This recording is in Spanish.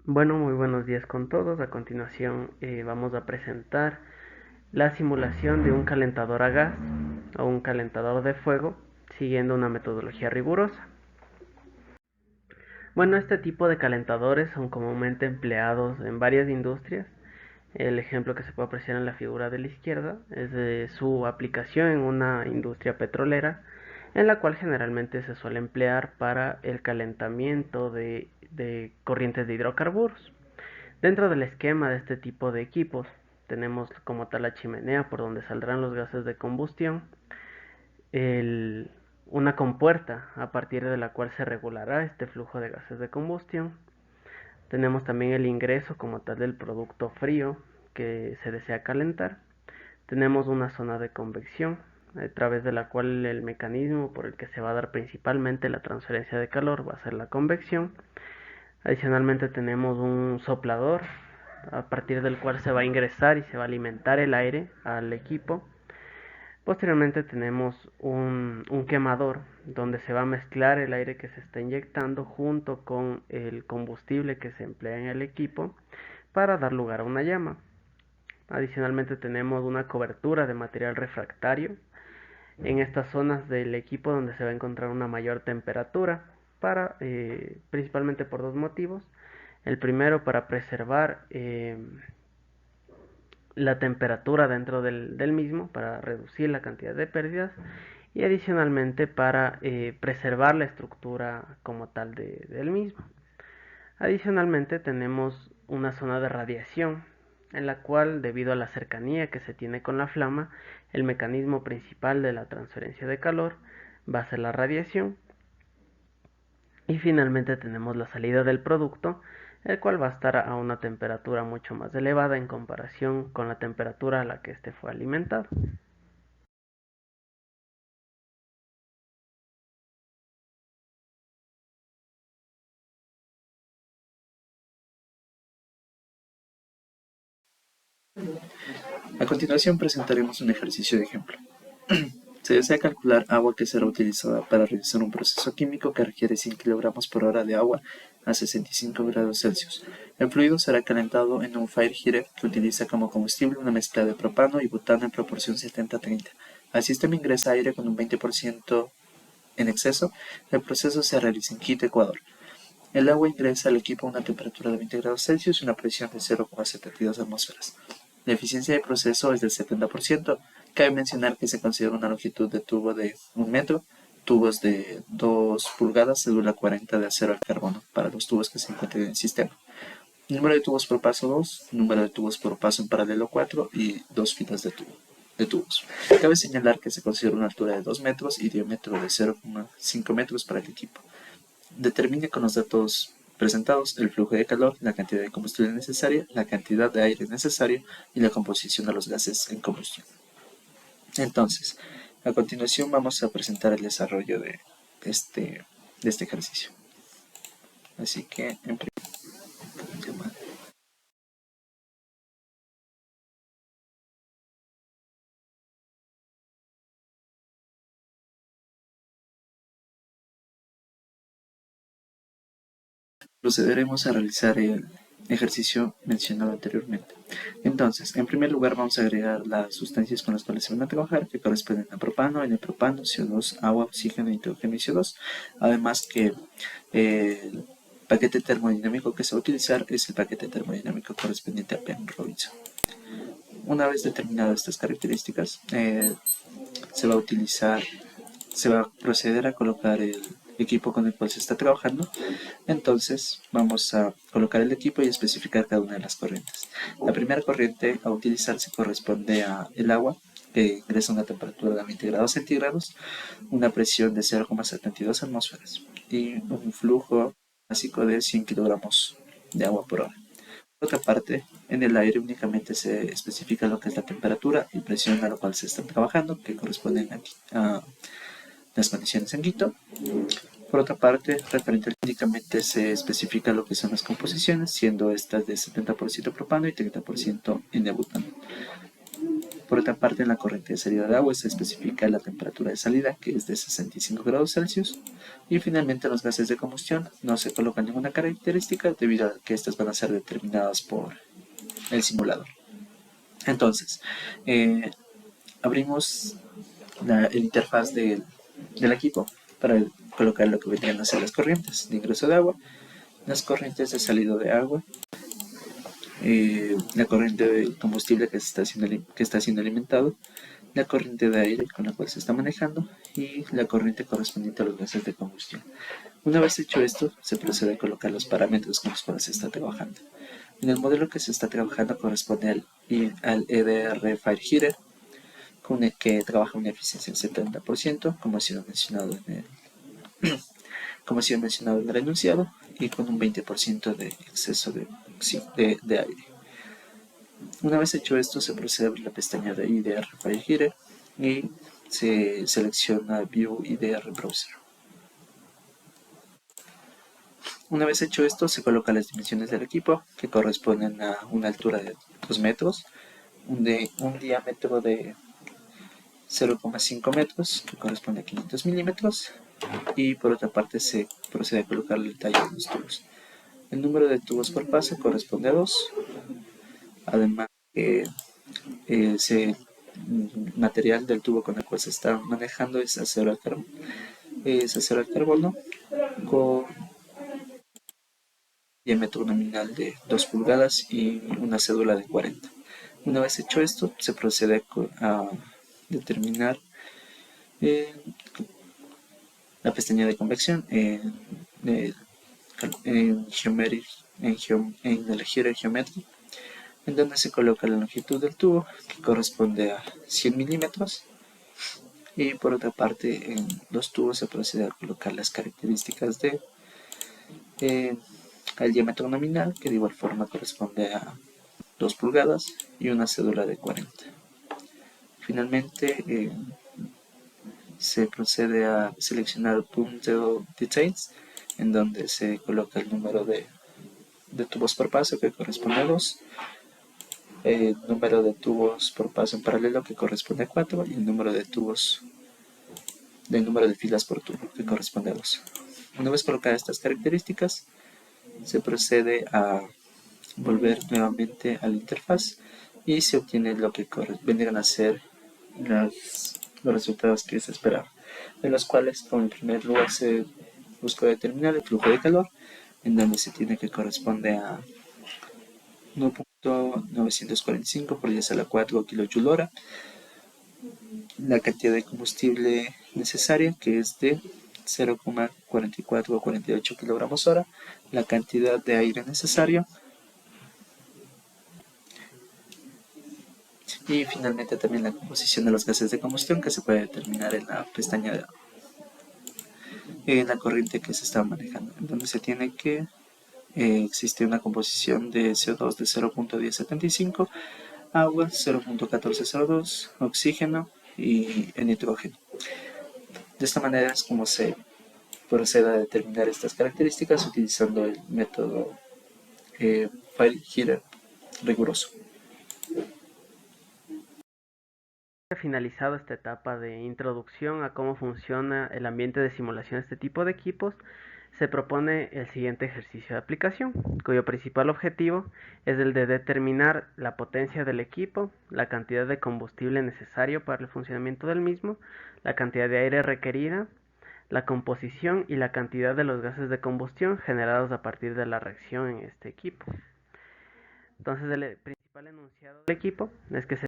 Bueno, muy buenos días con todos. A continuación vamos a presentar la simulación de un calentador a gas o un calentador de fuego siguiendo una metodología rigurosa. Bueno, este tipo de calentadores son comúnmente empleados en varias industrias. El ejemplo que se puede apreciar en la figura de la izquierda es de su aplicación en una industria petrolera, en la cual generalmente se suele emplear para el calentamiento de corrientes de hidrocarburos. Dentro del esquema de este tipo de equipos tenemos como tal la chimenea por donde saldrán los gases de combustión, el, una compuerta a partir de la cual se regulará este flujo de gases de combustión. Tenemos también el ingreso como tal del producto frío que se desea calentar. Tenemos una zona de convección a través de la cual el mecanismo por el que se va a dar principalmente la transferencia de calor va a ser la convección. Adicionalmente tenemos un soplador a partir del cual se va a ingresar y se va a alimentar el aire al equipo. Posteriormente tenemos un quemador donde se va a mezclar el aire que se está inyectando junto con el combustible que se emplea en el equipo para dar lugar a una llama. Adicionalmente tenemos una cobertura de material refractario en estas zonas del equipo donde se va a encontrar una mayor temperatura para principalmente por dos motivos. El primero para preservar la temperatura dentro del mismo para reducir la cantidad de pérdidas y adicionalmente para preservar la estructura como tal del mismo. Adicionalmente tenemos una zona de radiación en la cual, debido a la cercanía que se tiene con la flama, el mecanismo principal de la transferencia de calor va a ser la radiación. Y finalmente tenemos la salida del producto, el cual va a estar a una temperatura mucho más elevada en comparación con la temperatura a la que este fue alimentado. A continuación presentaremos un ejercicio de ejemplo. Se desea calcular agua que será utilizada para realizar un proceso químico que requiere 100 kg por hora de agua a 65 grados Celsius. El fluido será calentado en un fire heater que utiliza como combustible una mezcla de propano y butano en proporción 70-30. Al sistema ingresa aire con un 20% en exceso. El proceso se realiza en Quito, Ecuador. El agua ingresa al equipo a una temperatura de 20 grados Celsius y una presión de 0,72 atmósferas. La eficiencia de proceso es del 70%. Cabe mencionar que se considera una longitud de tubo de 1 metro, tubos de 2 pulgadas, cédula 40 de acero al carbono para los tubos que se encuentren en el sistema. Número de tubos por paso 2, número de tubos por paso en paralelo 4 y 2 filas de tubos. Cabe señalar que se considera una altura de 2 metros y diámetro de 0,5 metros para el equipo. Determine con los datos presentados el flujo de calor, la cantidad de combustible necesaria, la cantidad de aire necesario y la composición de los gases en combustión. Entonces, a continuación vamos a presentar el desarrollo este, de este ejercicio. Así que, en primer lugar, procederemos a realizar el ejercicio mencionado anteriormente. Entonces, en primer lugar vamos a agregar las sustancias con las cuales se van a trabajar, que corresponden a propano, N-propano, CO2, agua, oxígeno, nitrógeno y CO2. Además que el paquete termodinámico que se va a utilizar es el paquete termodinámico correspondiente a Penn-Robinson. Una vez determinadas estas características, se va a proceder a colocar el equipo con el cual se está trabajando. Entonces vamos a colocar el equipo y especificar cada una de las corrientes. La primera corriente a utilizarse corresponde a el agua, que ingresa a una temperatura de 20 grados centígrados, una presión de 0,72 atmósferas y un flujo básico de 100 kilogramos de agua por hora. Por otra parte, en el aire únicamente se especifica lo que es la temperatura y presión a la cual se está trabajando, que corresponden a las condiciones en Quito. Por otra parte, referente al únicamente se especifica lo que son las composiciones, siendo estas de 70% propano y 30% N-butano. Por otra parte, en la corriente de salida de agua se especifica la temperatura de salida, que es de 65 grados Celsius. Y finalmente, los gases de combustión no se coloca ninguna característica debido a que estas van a ser determinadas por el simulador. Entonces, abrimos el interfaz del equipo para colocar lo que vendrían a ser las corrientes de ingreso de agua, las corrientes de salido de agua, la corriente de combustible que está siendo alimentado, la corriente de aire con la cual se está manejando y la corriente correspondiente a los gases de combustión. Una vez hecho esto, se procede a colocar los parámetros con los cuales se está trabajando. En el modelo que se está trabajando corresponde al EDR Fire Heater, con el que trabaja una eficiencia del 70%, como ha sido mencionado en el enunciado, y con un 20% de exceso de aire. Una vez hecho esto, se procede a abrir la pestaña de IDR Fire Heater y se selecciona View IDR Browser. Una vez hecho esto, se colocan las dimensiones del equipo, que corresponden a una altura de 2 metros, un diámetro de 0,5 metros, que corresponde a 500 milímetros, y por otra parte se procede a colocar el tallo de los tubos. El número de tubos por paso corresponde a 2, además ese material del tubo con el cual se está manejando es acero al carbono con diámetro nominal de 2 pulgadas y una cédula de 40. Una vez hecho esto, se procede a determinar la pestaña de convección en el Heater Geometry, en donde se coloca la longitud del tubo, que corresponde a 100 milímetros, y por otra parte en los tubos se procede a colocar las características de el diámetro nominal, que de igual forma corresponde a 2 pulgadas y una cédula de 40. Finalmente se procede a seleccionar Punctual Details, en donde se coloca el número de tubos por paso, que corresponde a 2, el número de tubos por paso en paralelo, que corresponde a 4, y el número de filas por tubo, que corresponde a 2. Una vez colocadas estas características, se procede a volver nuevamente a la interfaz y se obtiene lo que vendrían a ser los resultados que se esperaban, de los cuales, como en primer lugar, se busca determinar el flujo de calor, en donde se tiene que corresponde a 1.945 por 10 a la 4 kJ, la cantidad de combustible necesaria, que es de 0,44 o 48 kg/h, la cantidad de aire necesario, y finalmente también la composición de los gases de combustión, que se puede determinar en la pestaña en la corriente que se está manejando, en donde se tiene que existe una composición de CO2 de 0.1075, agua 0.1402, oxígeno y el nitrógeno. De esta manera es como se procede a determinar estas características utilizando el método Fire Heater riguroso. Finalizado esta etapa de introducción a cómo funciona el ambiente de simulación de este tipo de equipos, se propone el siguiente ejercicio de aplicación, cuyo principal objetivo es el de determinar la potencia del equipo, la cantidad de combustible necesario para el funcionamiento del mismo, la cantidad de aire requerida, la composición y la cantidad de los gases de combustión generados a partir de la reacción en este equipo. Entonces, el principal enunciado del equipo es que se